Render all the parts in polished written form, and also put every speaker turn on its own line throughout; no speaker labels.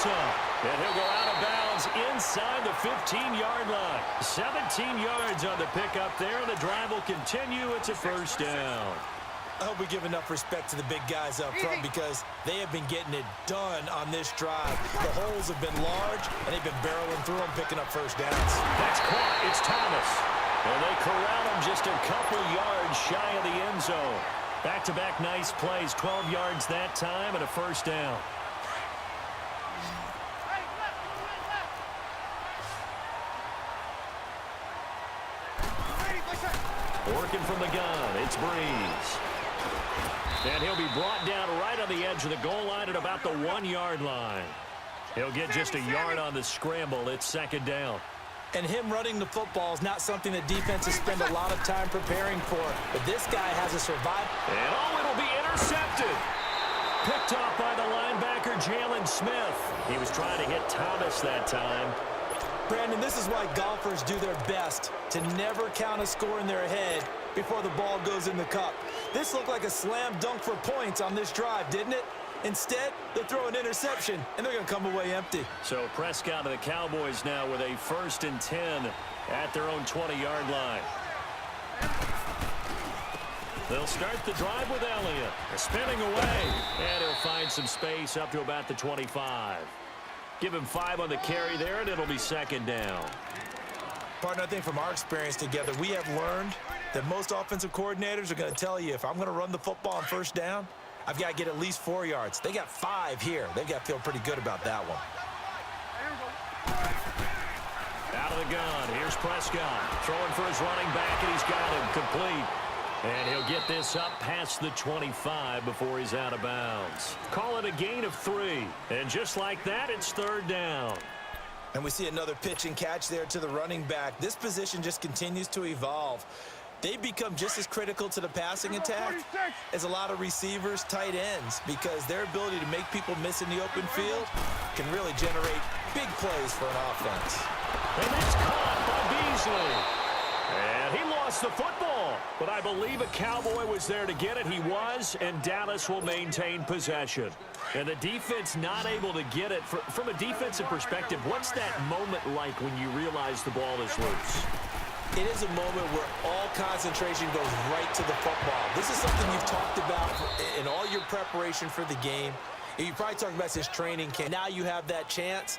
some. And he'll go out of bounds inside the 15-yard line. 17 yards on the pickup there, and the drive will continue. It's a first down.
I hope we give enough respect to the big guys up front because they have been getting it done on this drive. The holes have been large, and they've been barreling through them, picking up first downs.
That's caught. It's Thomas. And they corral him just a couple yards shy of the end zone. Back-to-back nice plays, 12 yards that time, and a first down. Working from the gun, it's Breeze. And he'll be brought down right on the edge of the goal line at about the 1-yard line. He'll get just a yard on the scramble. It's second down.
And him running the football is not something that defenses spend a lot of time preparing for. But this guy has a survival.
And it'll be intercepted. Picked off by the linebacker, Jalen Smith. He was trying to hit Thomas that time.
Brandon, this is why golfers do their best to never count a score in their head before the ball goes in the cup. This looked like a slam dunk for points on this drive, didn't it? Instead, they throw an interception, and they're going to come away empty.
So Prescott and the Cowboys now with a 1st and 10 at their own 20-yard line. They'll start the drive with Elliott. Spinning away, and he'll find some space up to about the 25. Give him 5 on the carry there, and it'll be second down.
Partner, I think from our experience together, we have learned that most offensive coordinators are going to tell you, if I'm going to run the football on first down, I've got to get at least 4 yards. They got 5 here. They've got to feel pretty good about that one.
Out of the gun, here's Prescott. Throwing for his running back, and he's got him complete. And he'll get this up past the 25 before he's out of bounds. Call it a gain of 3. And just like that, it's third down.
And we see another pitch and catch there to the running back. This position just continues to evolve. They become just as critical to the passing attack as a lot of receivers, tight ends, because their ability to make people miss in the open field can really generate big plays for an offense.
And that's caught by Beasley. And he lost the football, but I believe a Cowboy was there to get it. He was, and Dallas will maintain possession. And the defense not able to get it. From a defensive perspective, what's that moment like when you realize the ball is loose?
It is a moment where all concentration goes right to the football. This is something you've talked about in all your preparation for the game. And you probably talked about this training camp. Now you have that chance.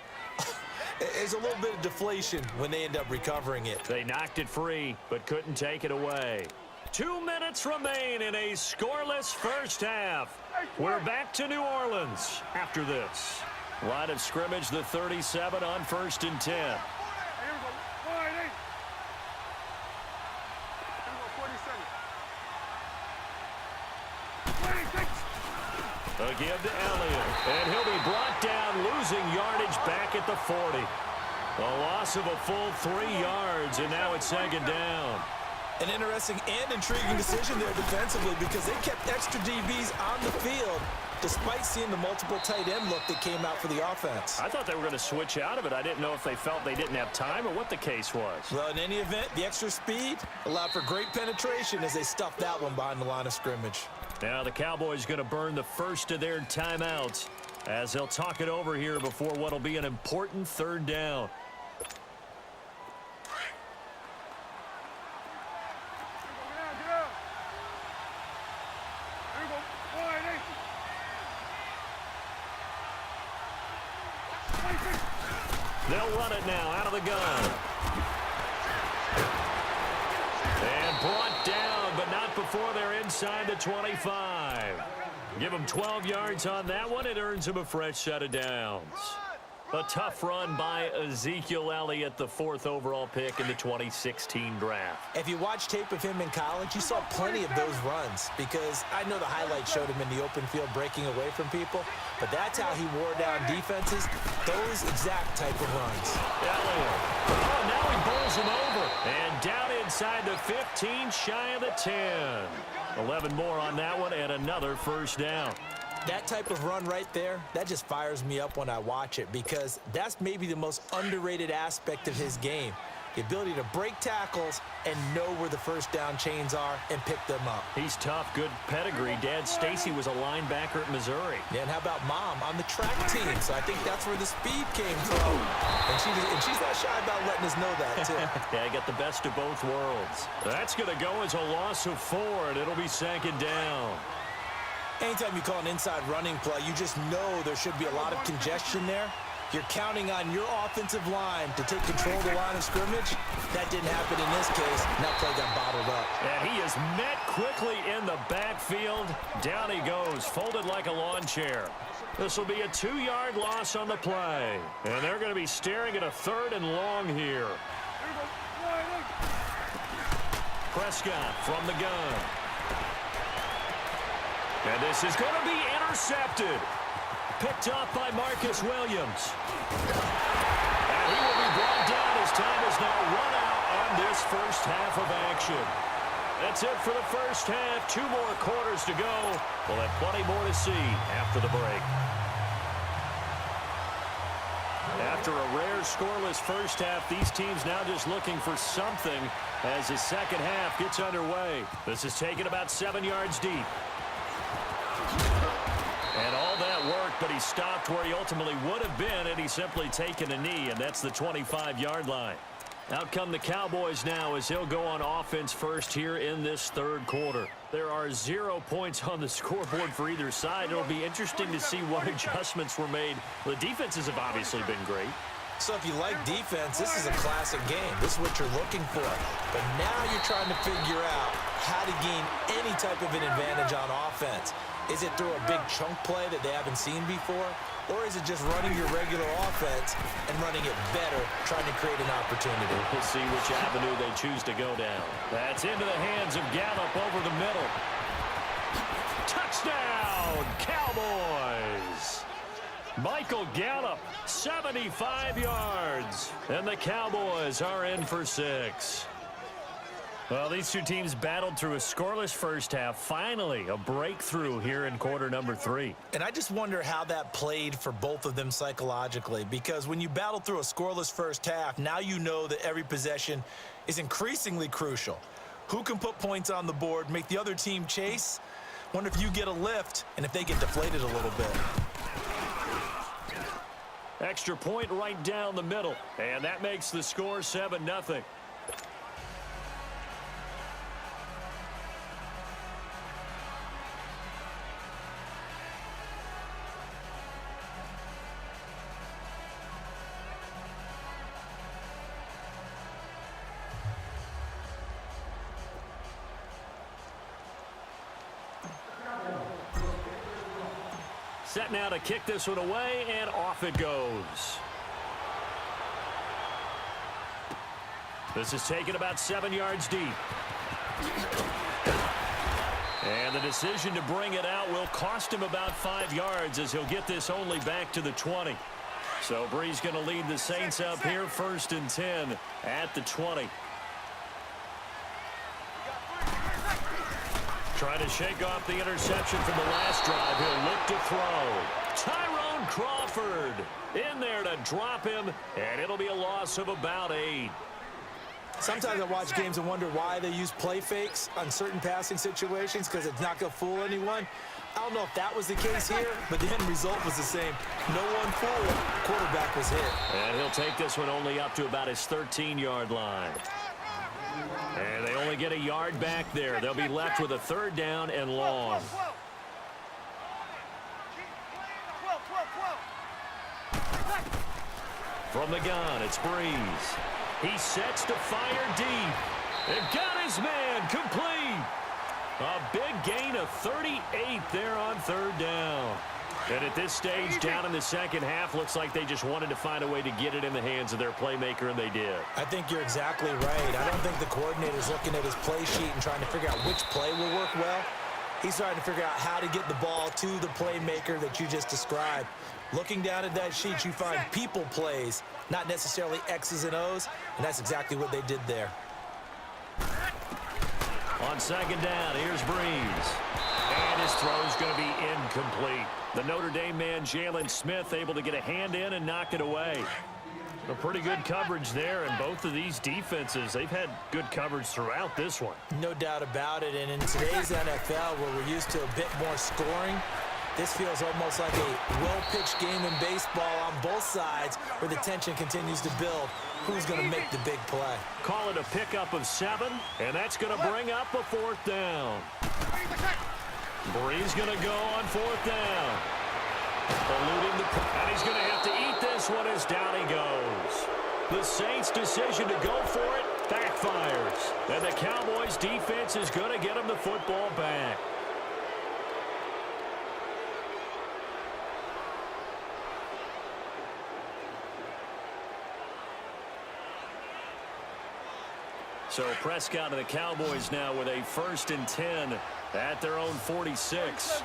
There's a little bit of deflation when they end up recovering it.
They knocked it free, but couldn't take it away. 2 minutes remain in a scoreless first half. We're back to New Orleans after this. Line of scrimmage, the 37 on 1st and 10. A give to Elliott, and he'll be brought down, losing yardage back at the 40. A loss of a full 3 yards, and now it's second down.
An interesting and intriguing decision there defensively because they kept extra DBs on the field despite seeing the multiple tight end look that came out for the offense.
I thought they were going to switch out of it. I didn't know if they felt they didn't have time or what the case was.
Well, in any event, the extra speed allowed for great penetration as they stuffed that one behind the line of scrimmage.
Now the Cowboys going to burn the first of their timeouts as they'll talk it over here before what will be an important third down. They'll run it now out of the gun. And brought down, but not before they're inside the 25. Give them 12 yards on that one. It earns them a fresh set of downs. A tough run by Ezekiel Elliott, the 4th overall pick in the 2016 draft.
If you watch tape of him in college, you saw plenty of those runs because I know the highlights showed him in the open field breaking away from people, but that's how he wore down defenses, those exact type of runs.
Elliott. Oh, now he bowls him over. And down inside the 15, shy of the 10. 11 more on that one and another first down.
That type of run right there, that just fires me up when I watch it because that's maybe the most underrated aspect of his game. the ability to break tackles and know where the first down chains are and pick them up.
He's tough, good pedigree. Dad Stacy was a linebacker at Missouri.
Yeah, and how about Mom on the track team? So I think that's where the speed came from. And she's not shy about letting us know that, too.
Yeah, I got the best of both worlds. That's going to go as a loss of 4, and it'll be second down.
Anytime you call an inside running play, you just know there should be a lot of congestion there. You're counting on your offensive line to take control of the line of scrimmage. That didn't happen in this case, and that play got bottled up.
And he is met quickly in the backfield. Down he goes, folded like a lawn chair. This will be a 2-yard loss on the play. And they're going to be staring at a 3rd and long here. Prescott from the gun. And this is going to be intercepted. Picked up by Marcus Williams. And he will be brought down as time is now run out on this first half of action. That's it for the first half. 2 more quarters to go. We'll have plenty more to see after the break. After a rare scoreless first half, these teams now just looking for something as the second half gets underway. This is taken about 7 yards deep. And all that worked, but he stopped where he ultimately would have been had he simply taken a knee, and that's the 25-yard line. Out come the Cowboys now as he'll go on offense first here in this 3rd quarter. There are 0 points on the scoreboard for either side. It'll be interesting to see what adjustments were made. The defenses have obviously been great.
So if you like defense, this is a classic game. This is what you're looking for. But now you're trying to figure out how to gain any type of an advantage on offense. Is it through a big chunk play that they haven't seen before? Or is it just running your regular offense and running it better, trying to create an opportunity?
We'll see which avenue they choose to go down. That's into the hands of Gallup over the middle. Touchdown, Cowboys! Michael Gallup, 75 yards. And the Cowboys are in for 6. Well, these two teams battled through a scoreless first half. Finally, a breakthrough here in quarter number 3.
And I just wonder how that played for both of them psychologically, because when you battle through a scoreless first half, now you know that every possession is increasingly crucial. Who can put points on the board, make the other team chase? Wonder if you get a lift and if they get deflated a little bit.
Extra point right down the middle, and that makes the score 7-0. Set now to kick this one away, and off it goes. This is taken about 7 yards deep. And the decision to bring it out will cost him about 5 yards as he'll get this only back to the 20. So Bree's going to lead the Saints up here 1st and 10 at the 20. Trying to shake off the interception from the last drive. He'll look to throw. Tyrone Crawford in there to drop him, and it'll be a loss of about 8.
Sometimes I watch games and wonder why they use play fakes on certain passing situations, because it's not going to fool anyone. I don't know if that was the case here, but the end result was the same. No one fooled. Quarterback was hit.
And he'll take this one only up to about his 13-yard line. And they only get a yard back there. They'll be left with a 3rd down and long. From the gun, it's Breeze. He sets to fire deep. And got his man complete. A big gain of 38 there on 3rd down. And at this stage, down in the second half, looks like they just wanted to find a way to get it in the hands of their playmaker, and they did.
I think you're exactly right. I don't think the coordinator's looking at his play sheet and trying to figure out which play will work well. He's trying to figure out how to get the ball to the playmaker that you just described. Looking down at that sheet, you find people plays, not necessarily X's and O's, and that's exactly what they did there.
On 2nd down, here's Breeze. And his throw's going to be incomplete. The Notre Dame man, Jalen Smith, able to get a hand in and knock it away. A pretty good coverage there, and both of these defenses, they've had good coverage throughout this one.
No doubt about it, and in today's NFL, where we're used to a bit more scoring, this feels almost like a well-pitched game in baseball on both sides where the tension continues to build. Who's going to make the big play?
Call it a pickup of 7, and that's going to bring up a 4th down. Bree's going to go on 4th down. Eluding and he's going to have to eat this one as down he goes. The Saints' decision to go for it backfires. And the Cowboys' defense is going to get him the football back. So Prescott and the Cowboys now with a 1st and 10 at their own 46.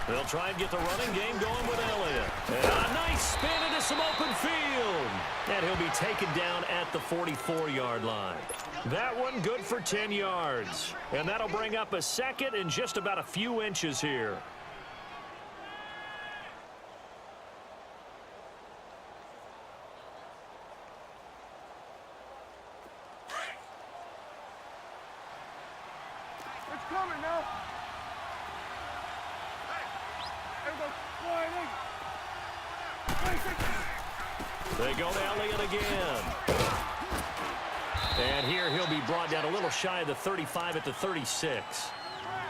They'll try and get the running game going with Elliott. And a nice spin into some open field. And he'll be taken down at the 44-yard line. That one good for 10 yards. And that'll bring up a 2nd and just about a few inches here.
It's coming now.
They go to Elliott again. And here he'll be brought down a little shy of the 35 at the 36.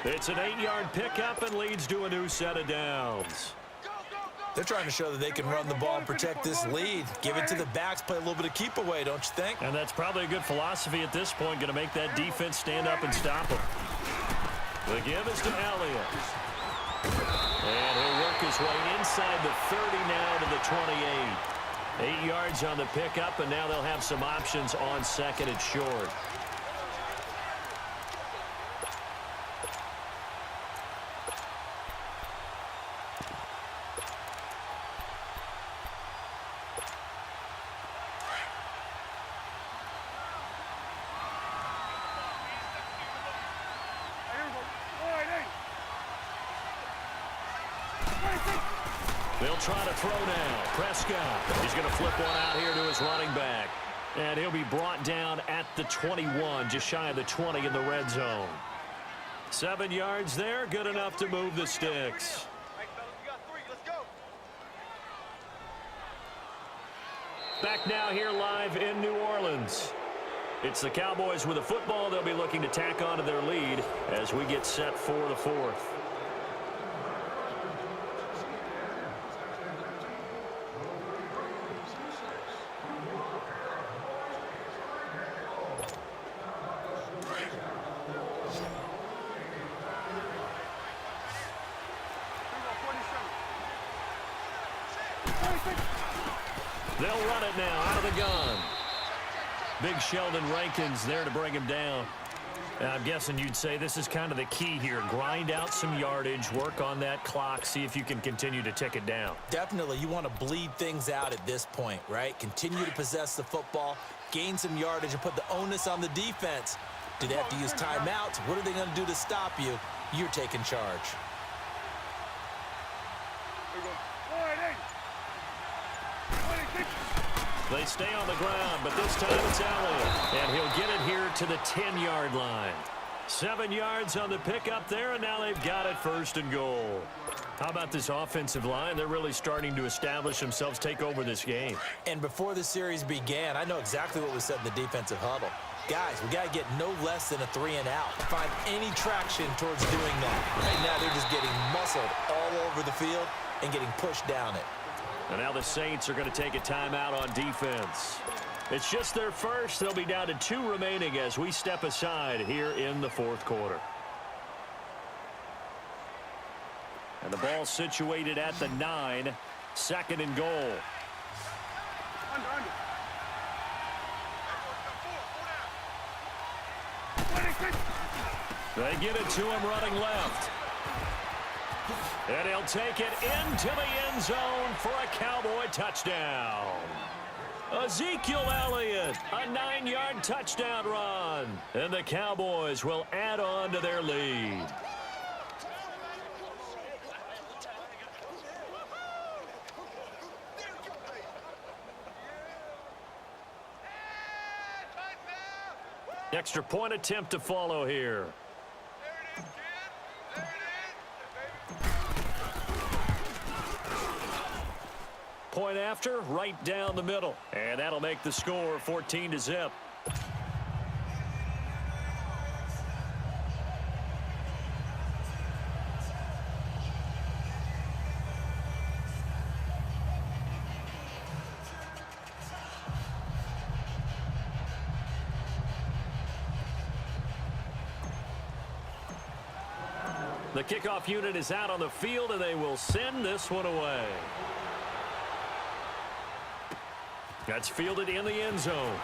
It's an 8-yard pickup and leads to a new set of downs.
They're trying to show that they can run the ball and protect this lead. Give it to the backs, play a little bit of keep away, don't you think?
And that's probably a good philosophy at this point, going to make that defense stand up and stop him. The give is to Elliott. And he'll work his way inside the 30 now to the 28. 8 yards on the pickup, and now they'll have some options on 2nd and short. They'll try to throw now. Prescott. He's going to flip one out here to his running back. And he'll be brought down at the 21, just shy of the 20 in the red zone. 7 yards there, good enough to move the sticks. Back now here live in New Orleans. It's the Cowboys with the football. They'll be looking to tack on to their lead as we get set for the 4th. They'll run it now out of the gun. Big Sheldon Rankins there to bring him down. And I'm guessing you'd say this is kind of the key here. Grind out some yardage, work on that clock, see if you can continue to tick it down.
Definitely. You want to bleed things out at this point, right? Continue to possess the football, gain some yardage, and put the onus on the defense. Do they have to use timeouts? What are they going to do to stop you? You're taking charge.
They stay on the ground, but this time it's Elliott. And he'll get it here to the 10-yard line. 7 yards on the pickup there, and now they've got it 1st and goal. How about this offensive line? They're really starting to establish themselves, take over this game.
And before the series began, I know exactly what was said in the defensive huddle. Guys, we got to get no less than a 3 and out. Find any traction towards doing that. Right now, they're just getting muscled all over the field and getting pushed down it.
And now the Saints are going to take a timeout on defense. It's just their first. They'll be down to 2 remaining as we step aside here in the 4th quarter. And the ball situated at the 9. 2nd and goal. They get it to him running left. And he'll take it into the end zone for a Cowboy touchdown. Ezekiel Elliott, a 9-yard touchdown run. And the Cowboys will add on to their lead. Extra point attempt to follow here. Point after, right down the middle. And that'll make the score 14-0. The kickoff unit is out on the field, and they will send this one away. That's fielded in the end zone.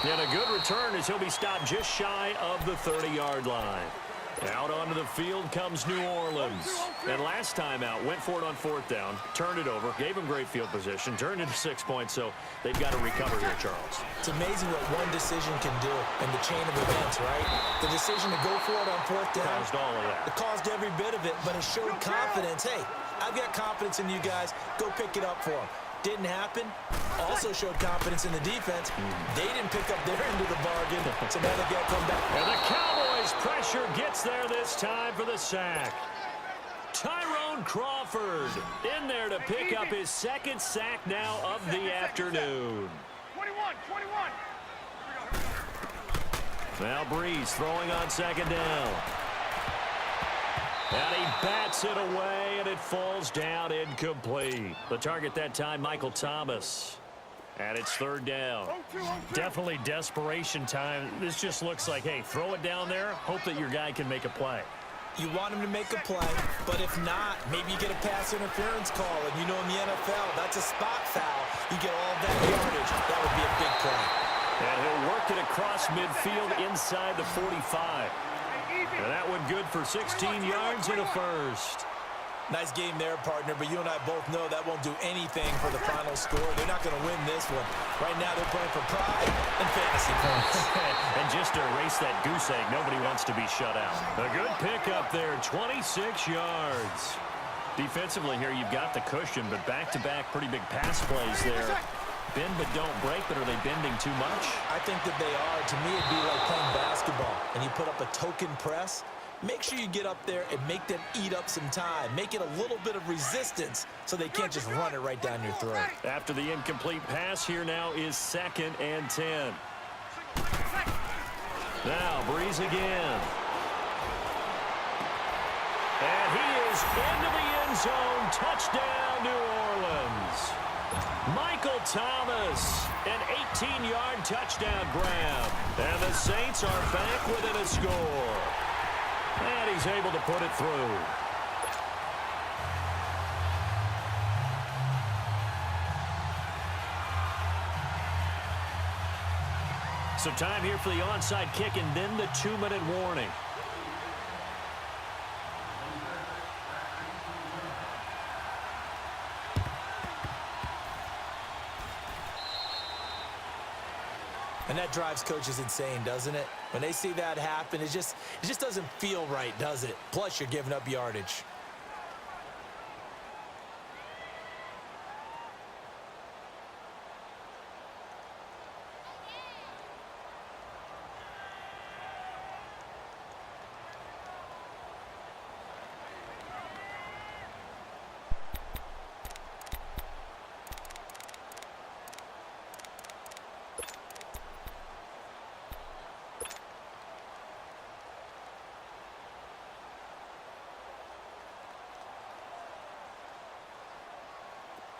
And a good return as he'll be stopped just shy of the 30-yard line. Out onto the field comes New Orleans. And last time out, went for it on fourth down, turned it over, gave him great field position, turned into 6 points, so they've got to recover here, Charles.
It's amazing what one decision can do in the chain of events, right? The decision to go for it on fourth down.
Caused all of that.
It caused every bit of it, but it showed confidence. Hey, I've got confidence in you guys. Go pick it up for them. Didn't happen. Also showed confidence in the defense. They didn't pick up their end of the bargain, so now they've got to come back.
And the Cowboys pressure gets there this time for the sack. Tyrone Crawford in there to pick up his second sack now of the afternoon.
21.
Now Breeze throwing on second down. And he bats it away, and it falls down incomplete. The target that time, Michael Thomas. And it's third down. Definitely desperation time. This just looks like, hey, throw it down there, hope that your guy can make a play.
You want him to make a play, but if not, maybe you get a pass interference call. And you know in the NFL, that's a spot foul. You get all that yardage. That would be a big play.
And he'll work it across midfield inside the 45. And that one good for 16 yards and a first.
Nice game there, partner, but you and I both know that won't do anything for the final score. They're not going to win this one. Right now, they're playing for pride and fantasy points.
And just to erase that goose egg, nobody wants to be shut out. A good pickup there, 26 yards. Defensively here, you've got the cushion, but back-to-back pretty big pass plays there. Bend but don't break, but are they bending too much?
I think that they are. To me, it'd be like playing basketball, and you put up a token press. Make sure you get up there and make them eat up some time. Make it a little bit of resistance so they can't just run it right down your throat.
After the incomplete pass, here now is 2nd and 10. Now, Breeze again. And he is into the end zone. Touchdown, New Orleans. Michael Thomas, an 18-yard touchdown grab. And the Saints are back within a score. And he's able to put it through. So time here for the onside kick and then the 2-minute warning.
And that drives coaches insane, doesn't it? When they see that happen, it just doesn't feel right, does it? Plus, you're giving up yardage.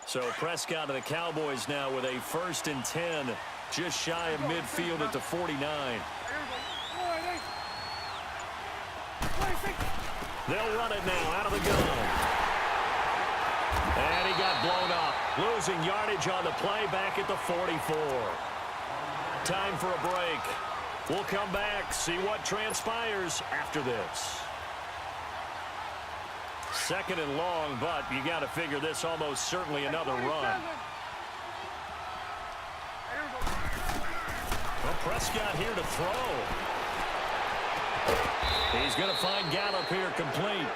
So Prescott and the Cowboys now with a 1st and 10, just shy of midfield at the 49. They'll run it now out of the gun. And he got blown up, losing yardage on the play back at the 44. Time for a break. We'll come back, see what transpires after this. 2nd and long, but you got to figure this almost certainly another run. Well, Prescott here to throw. He's going to find Gallup here complete.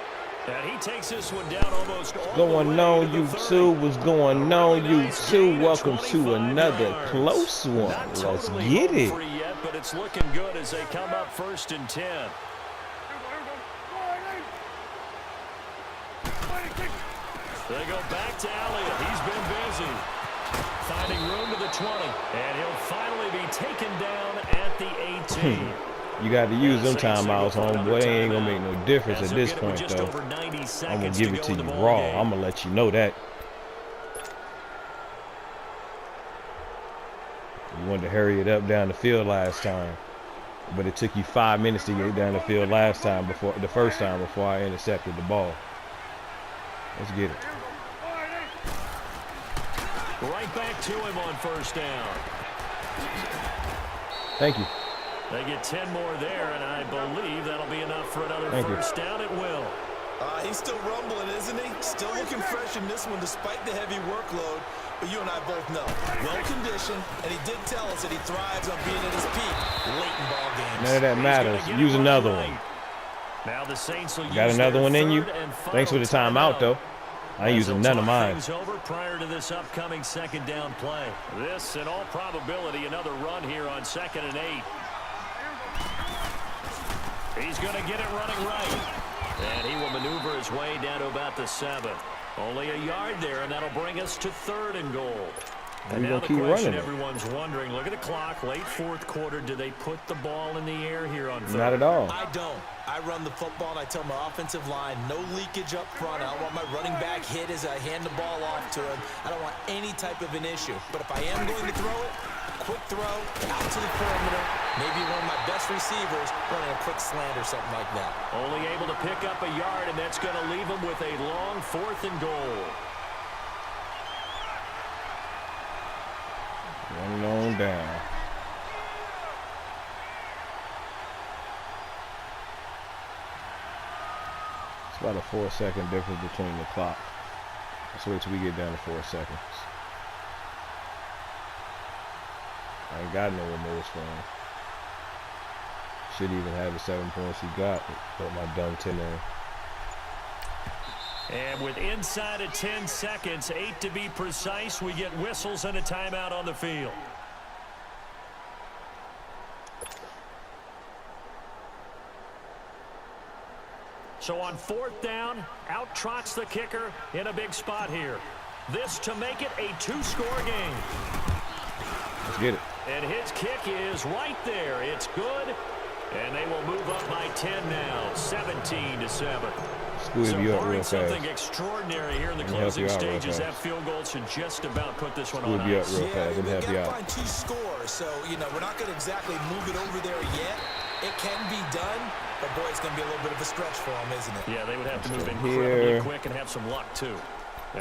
And he takes this one down almost all
Going
the way
on
to the 30.
YouTube? What's going on
Nice
YouTube?
gain of
Welcome to
25
another
yards.
close one.
Not
Let's
totally
get
home
it.
free yet, but it's looking good as they come up 1st and 10. They go back to Elliott. He's been busy. Finding room to the 20. And he'll finally be taken down at the 18.
You got to use them timeouts, homeboy. It ain't going to make no difference at this point, though. I'm going to give it to you raw. I'm going to let you know that. You wanted to hurry it up down the field last time. But it took you 5 minutes to get down the field the first time before I intercepted the ball. Let's get it.
Right back to him on 1st down.
Thank you.
They get 10 more there, and I believe that'll be enough for another first down. It will.
He's still rumbling, isn't he? Still looking fresh in this one despite the heavy workload. But you and I both know, well-conditioned, and he did tell us that he thrives on being at his peak late in ball games.
None of that matters. Use another one.
Now the Saints will
Got
use
another one in you? Thanks for the
timeout,
timeout, though. I ain't using none of mine.
Over prior to this upcoming 2nd down play. This, in all probability, another run here on 2nd and 8. He's going to get it running right. And he will maneuver his way down to about the 7. Only a yard there, and that'll bring us to 3rd and goal. And now the question everyone's wondering, look at the clock, late 4th quarter, do they put the ball in the air here on 3rd?
Not at all.
I don't. I run the football, and I tell my offensive line, no leakage up front. I don't want my running back hit as I hand the ball off to him. I don't want any type of an issue. But if I am going to throw it, quick throw, out to the perimeter, maybe one of my best receivers running a quick slant or something like that.
Only able to pick up a yard, and that's going to leave him with a long 4th and goal.
Running on down. It's about a 4-second difference between the clock. Let's wait till we get down to 4 seconds. I ain't got no remorse for him. Should even have the 7 points he got. Put my dumb 10 in.
And with inside of 10 seconds, 8 to be precise, we get whistles and a timeout on the field. So on 4th down, out trots the kicker in a big spot here. This to make it a 2-score game.
Let's get it.
And his kick is right there. It's good. And they will move up by 10 now, 17-7.
Squeeze you up real fast.
Something extraordinary here in the closing stages. That field goal should just about put this one on ice.
Real fast.
We've got to find 2 scores, so we're not going to exactly move it over there yet. It can be done, but boy, it's going to be a little bit of a stretch for them, isn't it?
Yeah, they would have to move incredibly quick and have some luck too.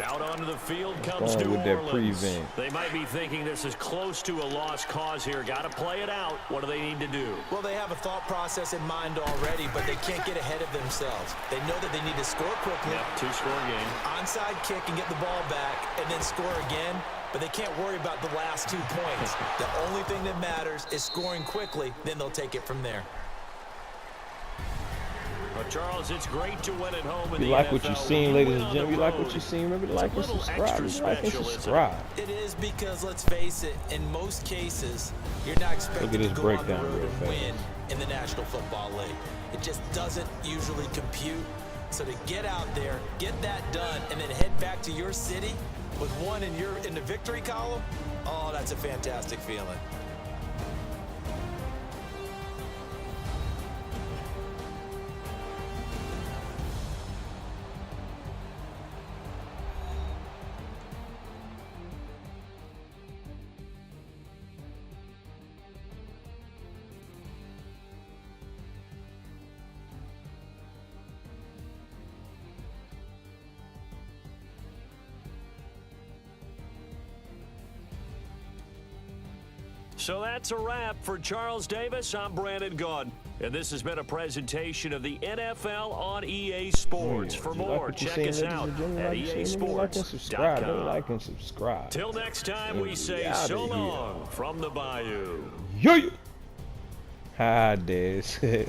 Out onto the field comes New Orleans. They might be thinking this is close to a lost cause here. Got to play it out. What do they need to do?
Well, they have a thought process in mind already, but they can't get ahead of themselves. They know that they need to score quickly.
Yep, 2-score game.
Onside kick and get the ball back, and then score again. But they can't worry about the last 2 points. The only thing that matters is scoring quickly. Then they'll take it from there.
Well, Charles, it's great to win at home in
you
the
like
NFL.
What you seen, ladies and gentlemen? You like what you seen? Remember to like and subscribe. Like and subscribe.
It is because, let's face it, in most cases, you're not expected to go on the road and win in the National Football League. It just doesn't usually compute. So to get out there, get that done, and then head back to your city with one in the victory column, oh, that's a fantastic feeling.
So that's a wrap for Charles Davis. I'm Brandon Gaudin, and this has been a presentation of the NFL on EA Sports. For more, check us out at EASports.com.
Like and subscribe.
Till next time, we say so long from the Bayou.
Yeah. Hi, Des.